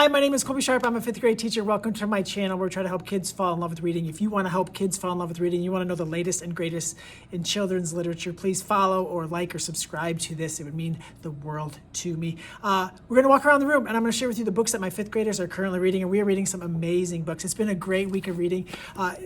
Hi, my name is Colby Sharp. I'm a fifth grade teacher. Welcome to my channel where we try to help kids fall in love with reading. If you want to help kids fall in love with reading, you want to know the latest and greatest in children's literature, please follow or like or subscribe to this. It would mean the world to me. We're going to walk around the room and I'm going to share with you the books that my fifth graders are currently reading, and we are reading some amazing books. It's been a great week of reading.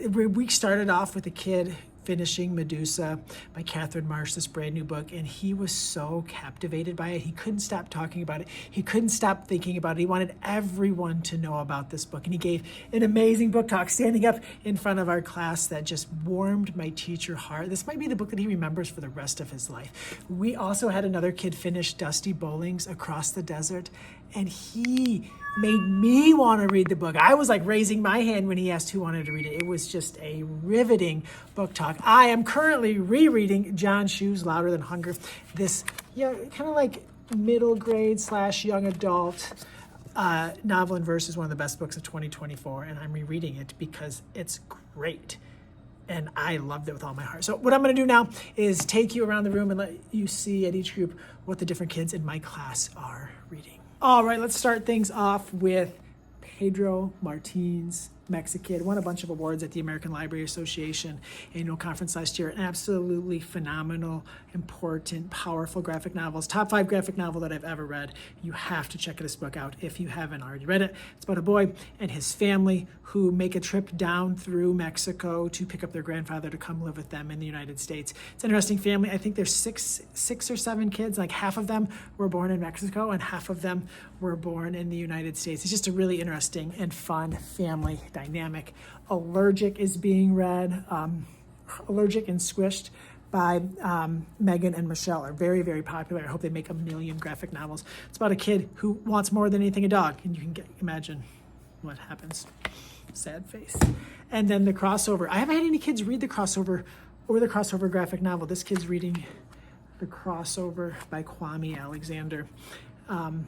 We started off with a kid finishing Medusa by Catherine Marsh, this brand new book, and he was so captivated by it. He couldn't stop talking about it. He couldn't stop thinking about it. He wanted everyone to know about this book, and he gave an amazing book talk standing up in front of our class that just warmed my teacher heart. This might be the book that he remembers for the rest of his life. We also had another kid finish Dusty Bowling's Across the Desert, and he made me want to read the book. I was like raising my hand when he asked who wanted to read it. It was just a riveting book talk. I am currently rereading John Hsu's Louder Than Hunger. This kind of like middle grade / young adult novel in verse is one of the best books of 2024, and I'm rereading it because it's great. And I loved it with all my heart. So what I'm going to do now is take you around the room and let you see at each group what the different kids in my class are reading. All right, let's start things off with Pedro Martin's Mexikid. Won a bunch of awards at the American Library Association annual conference last year. An absolutely phenomenal, important, powerful graphic novels. Top 5 graphic novel that I've ever read. You have to check this book out if you haven't already read it. It's about a boy and his family who make a trip down through Mexico to pick up their grandfather to come live with them in the United States. It's an interesting family. I think there's six or seven kids. Like half of them were born in Mexico and half of them were born in the United States. It's just a really interesting and fun family dynamic. Allergic is being read. Allergic and Squished by Megan and Michelle are very, very popular. I hope they make 1 million graphic novels. It's about a kid who wants more than anything a dog, and you can imagine what happens. Sad face. And then the crossover. I haven't had any kids read the crossover or the crossover graphic novel. This kid's reading The Crossover by Kwame Alexander. And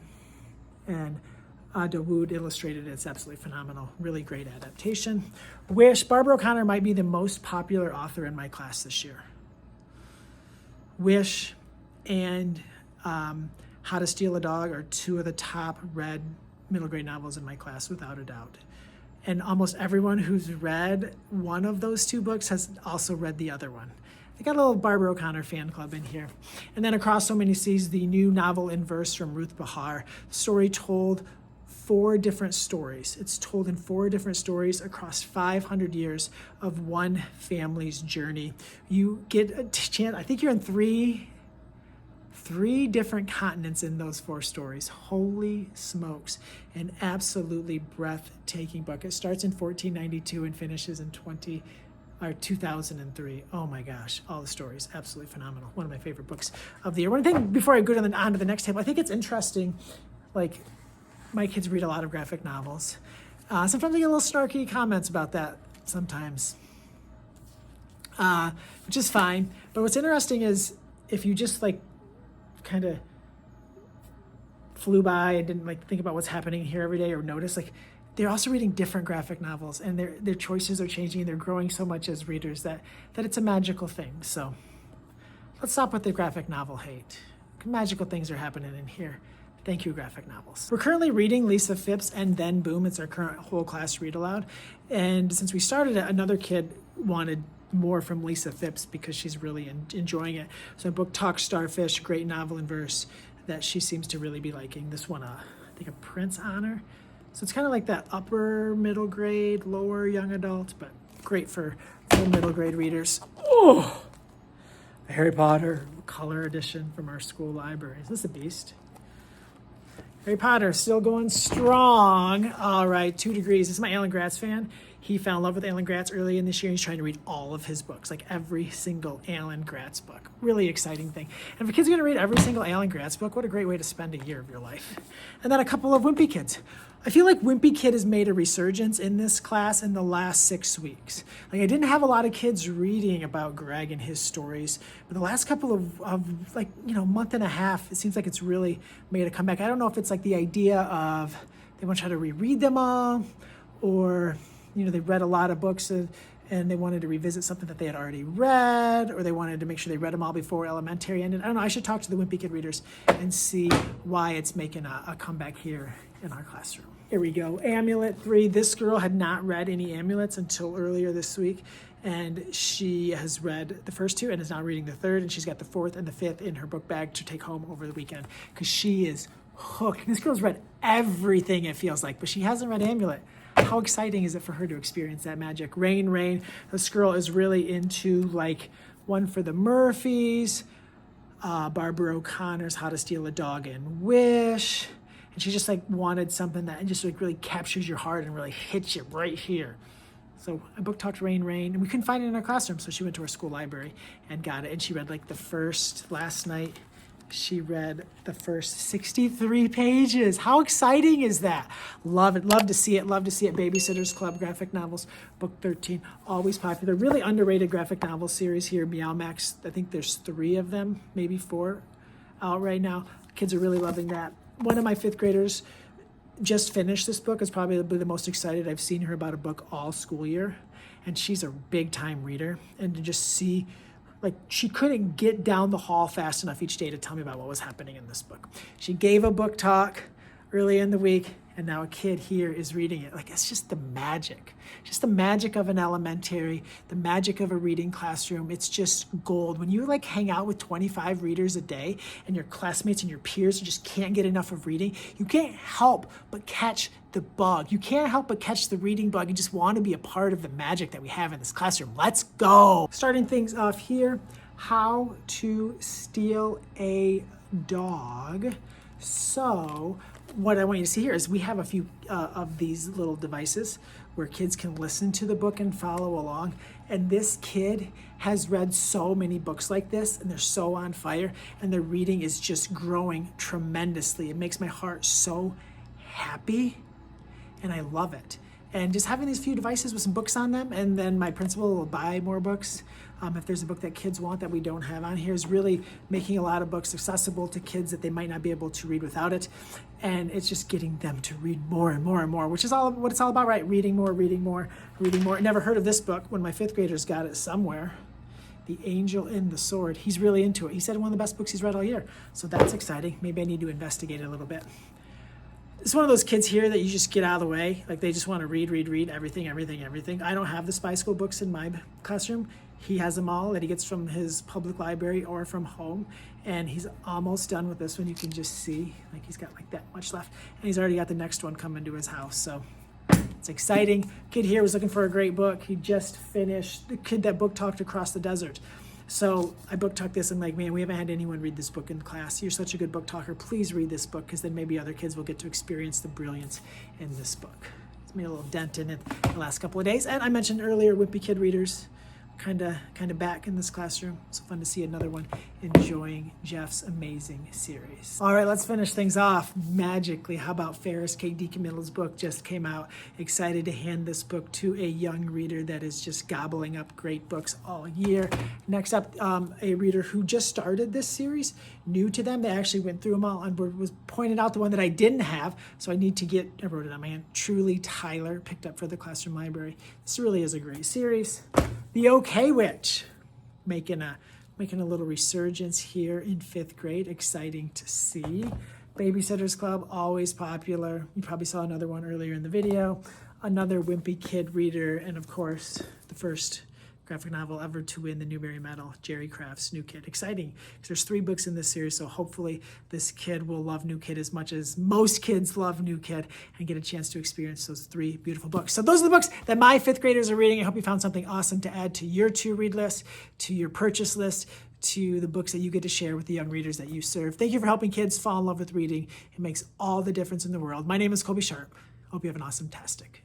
Dawood illustrated it. It's absolutely phenomenal. Really great adaptation. Wish. Barbara O'Connor might be the most popular author in my class this year. Wish and How to Steal a Dog are 2 of the top read middle grade novels in my class, without a doubt. And almost everyone who's read one of those 2 books has also read the other one. I got a little Barbara O'Connor fan club in here. And then Across So Many Seas, the new novel in verse from Ruth Bahar. Story told 4 different stories. It's told in 4 different stories across 500 years of one family's journey. You get a chance, I think you're in three different continents in those 4 stories. Holy smokes. An absolutely breathtaking book. It starts in 1492 and finishes in 2003. Oh my gosh, all the stories, absolutely phenomenal. One of my favorite books of the year. One thing before I go on to the next table, I think it's interesting, like my kids read a lot of graphic novels. Sometimes I get a little snarky comments about that sometimes, which is fine. But what's interesting is if you just like kind of flew by and didn't like think about what's happening here every day or notice, like they're also reading different graphic novels and their choices are changing and they're growing so much as readers that it's a magical thing. So let's stop with the graphic novel hate. Magical things are happening in here. Thank you, graphic novels. We're currently reading Lisa Phipps and Then Boom. It's our current whole class read aloud. And since we started it, another kid wanted more from Lisa Phipps because she's really enjoying it. So book Talk Starfish, great novel in verse that she seems to really be liking. This one, I think a Prince Honor. So it's kind of like that upper middle grade, lower young adult, but great for middle grade readers. Oh, a Harry Potter color edition from our school library. Is this a beast? Harry Potter still going strong. All right, 2 Degrees. This is my Alan Gratz fan. He fell in love with Alan Gratz early in this year. He's trying to read all of his books, like every single Alan Gratz book. Really exciting thing. And if a kid's going to read every single Alan Gratz book, what a great way to spend a year of your life. And then a couple of Wimpy Kids. I feel like Wimpy Kid has made a resurgence in this class in the last 6 weeks. Like I didn't have a lot of kids reading about Greg and his stories, but the last couple of like, month and a half, it seems like it's really made a comeback. I don't know if it's like the idea of they want to try to reread them all, or they read a lot of books and they wanted to revisit something that they had already read, or they wanted to make sure they read them all before elementary ended. I don't know. I should talk to the Wimpy Kid readers and see why it's making a comeback here in our classroom. Here we go, Amulet 3. This girl had not read any amulets until earlier this week, and she has read the first 2 and is now reading the 3rd, and she's got the 4th and the 5th in her book bag to take home over the weekend because she is hooked. This girl's read everything, it feels like, but she hasn't read Amulet. How exciting is it for her to experience that magic? Rain, Rain. This girl is really into like One for the Murphys, Barbara O'Connor's How to Steal a Dog and Wish. And she just like wanted something that just like really captures your heart and really hits you right here. So I book talked Rain, Rain, and we couldn't find it in our classroom. So she went to our school library and got it. And she read like last night, she read the first 63 pages. How exciting is that? Love it. Love to see it. Love to see it. Babysitters Club graphic novels, book 13, always popular. Really underrated graphic novel series here, Meow Max. I think there's 3 of them, maybe 4 out right now. Kids are really loving that. One of my 5th graders just finished this book. Is probably the most excited I've seen her about a book all school year. And she's a big time reader. And to just see, like, she couldn't get down the hall fast enough each day to tell me about what was happening in this book. She gave a book talk early in the week, and now a kid here is reading it. Like, it's just the magic of an elementary, the magic of a reading classroom. It's just gold. When you like hang out with 25 readers a day and your classmates and your peers just can't get enough of reading, you can't help but catch the bug. You can't help but catch the reading bug. You just want to be a part of the magic that we have in this classroom. Let's go. Starting things off here, How to Steal a Dog. So what I want you to see here is we have a few of these little devices where kids can listen to the book and follow along. And this kid has read so many books like this, and they're so on fire, and their reading is just growing tremendously. It makes my heart so happy, and I love it. And just having these few devices with some books on them, and then my principal will buy more books if there's a book that kids want that we don't have on here, is really making a lot of books accessible to kids that they might not be able to read without it. And it's just getting them to read more and more and more, which is all what it's all about, right? Reading more, reading more, reading more. I never heard of this book when my 5th graders got it somewhere. The Angel in the Sword. He's really into it. He said one of the best books he's read all year. So that's exciting. Maybe I need to investigate it a little bit. It's one of those kids here that you just get out of the way. Like, they just want to read everything. I don't have the Spy School books in my classroom. He has them all that he gets from his public library or from home. And he's almost done with this one. You can just see, like, he's got like that much left. And he's already got the next one coming to his house. So it's exciting. Kid here was looking for a great book. He just finished the kid that book talked Across the Desert. So I book talked this and like, man, we haven't had anyone read this book in class. You're such a good book talker. Please read this book, because then maybe other kids will get to experience the brilliance in this book. It's made a little dent in it the last couple of days. And I mentioned earlier, Wimpy Kid readers kind of back in this classroom. So fun to see another one enjoying Jeff's amazing series. All right, let's finish things off magically. How about Ferris K. DeCamilla's book just came out. Excited to hand this book to a young reader that is just gobbling up great books all year. Next up, a reader who just started this series, new to them. They actually went through them all and was pointed out the one that I didn't have. So I need to get, I wrote it on my hand, Truly Tyler, picked up for the classroom library. This really is a great series. The OK Witch, making a little resurgence here in 5th grade. Exciting to see. Babysitters Club, always popular. You probably saw another one earlier in the video. Another Wimpy Kid reader, and of course, the first graphic novel ever to win the Newbery Medal, Jerry Craft's New Kid. Exciting, because there's 3 books in this series, so hopefully this kid will love New Kid as much as most kids love New Kid and get a chance to experience those 3 beautiful books. So those are the books that my 5th graders are reading. I hope you found something awesome to add to your to-read list, to your purchase list, to the books that you get to share with the young readers that you serve. Thank you for helping kids fall in love with reading. It makes all the difference in the world. My name is Colby Sharp. Hope you have an awesome-tastic